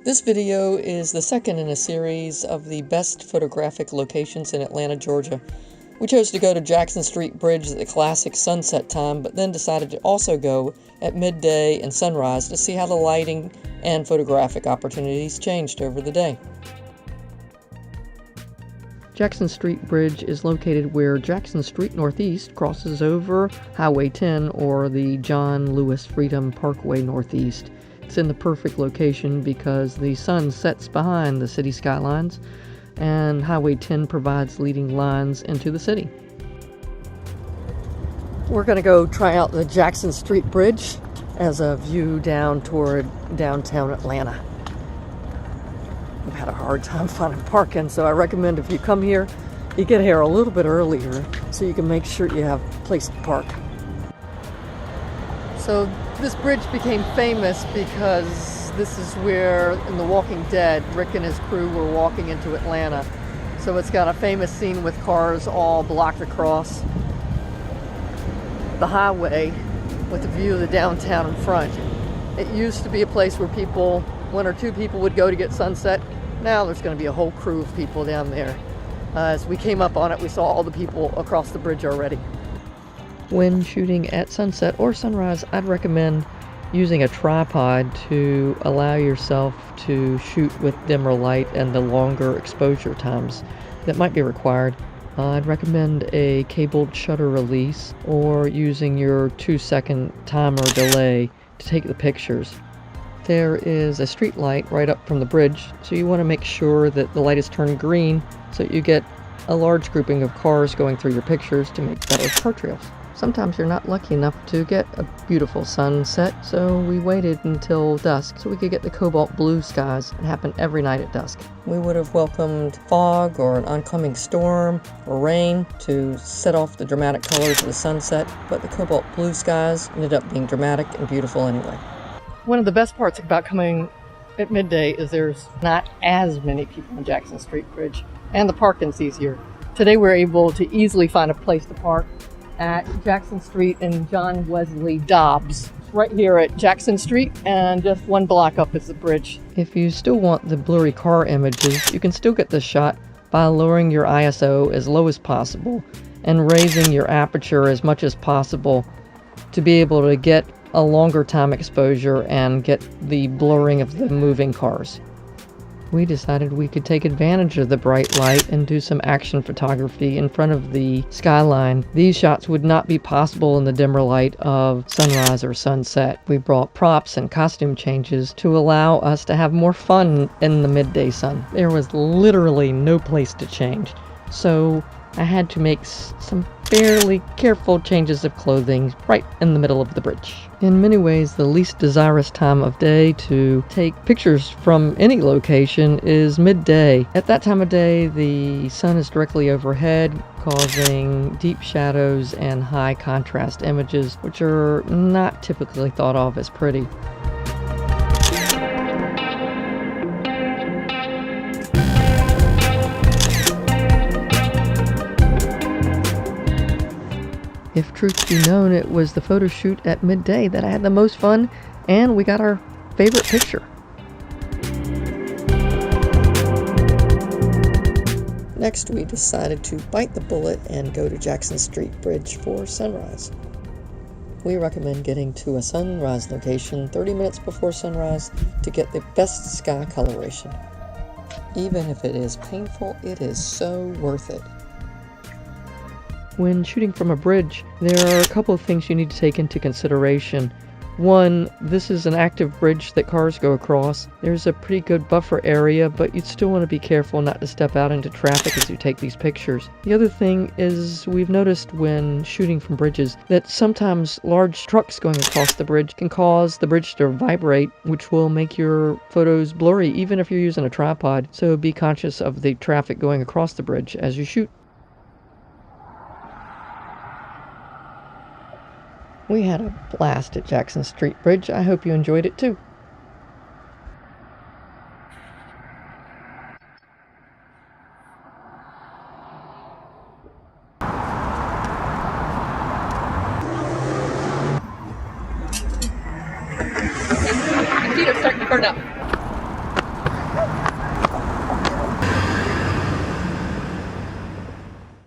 This video is the second in a series of the best photographic locations in Atlanta, Georgia. We chose to go to Jackson Street Bridge at the classic sunset time, but then decided to also go at midday and sunrise to see how the lighting and photographic opportunities changed over the day. Jackson Street Bridge is located where Jackson Street Northeast crosses over Highway 10 or the John Lewis Freedom Parkway Northeast. It's in the perfect location because the sun sets behind the city skylines and Highway 10 provides leading lines into the city. We're going to go try out the Jackson Street Bridge as a view down toward downtown Atlanta. I've had a hard time finding parking, so I recommend if you come here, you get here a little bit earlier so you can make sure you have a place to park. So this bridge became famous because this is where, in The Walking Dead, Rick and his crew were walking into Atlanta. So it's got a famous scene with cars all blocked across the highway with a view of the downtown in front. It used to be a place where one or two people would go to get sunset. Now there's going to be a whole crew of people down there. As we came up on it, we saw all the people across the bridge already. When shooting at sunset or sunrise, I'd recommend using a tripod to allow yourself to shoot with dimmer light and the longer exposure times that might be required. I'd recommend a cabled shutter release or using your 2-second timer delay to take the pictures. There is a street light right up from the bridge, so you want to make sure that the light is turned green so you get a large grouping of cars going through your pictures to make better car trails. Sometimes you're not lucky enough to get a beautiful sunset, so we waited until dusk so we could get the cobalt blue skies that happen every night at dusk. We would have welcomed fog or an oncoming storm or rain to set off the dramatic colors of the sunset, but the cobalt blue skies ended up being dramatic and beautiful anyway. One of the best parts about coming at midday is there's not as many people on Jackson Street Bridge, and the parking's easier. Today we're able to easily find a place to park at Jackson Street and John Wesley Dobbs, right here at Jackson Street, and just one block up is the bridge. If you still want the blurry car images, you can still get this shot by lowering your ISO as low as possible and raising your aperture as much as possible to be able to get a longer time exposure and get the blurring of the moving cars. We decided we could take advantage of the bright light and do some action photography in front of the skyline. These shots would not be possible in the dimmer light of sunrise or sunset. We brought props and costume changes to allow us to have more fun in the midday sun. There was literally no place to change, so I had to make some fairly careful changes of clothing right in the middle of the bridge. In many ways, the least desirous time of day to take pictures from any location is midday. At that time of day, the sun is directly overhead, causing deep shadows and high contrast images, which are not typically thought of as pretty. If truth be known, it was the photo shoot at midday that I had the most fun, and we got our favorite picture. Next, we decided to bite the bullet and go to Jackson Street Bridge for sunrise. We recommend getting to a sunrise location 30 minutes before sunrise to get the best sky coloration. Even if it is painful, it is so worth it. When shooting from a bridge, there are a couple of things you need to take into consideration. One, this is an active bridge that cars go across. There's a pretty good buffer area, but you'd still want to be careful not to step out into traffic as you take these pictures. The other thing is we've noticed when shooting from bridges that sometimes large trucks going across the bridge can cause the bridge to vibrate, which will make your photos blurry even if you're using a tripod. So be conscious of the traffic going across the bridge as you shoot. We had a blast at Jackson Street Bridge. I hope you enjoyed it too. Computer's starting to burn up.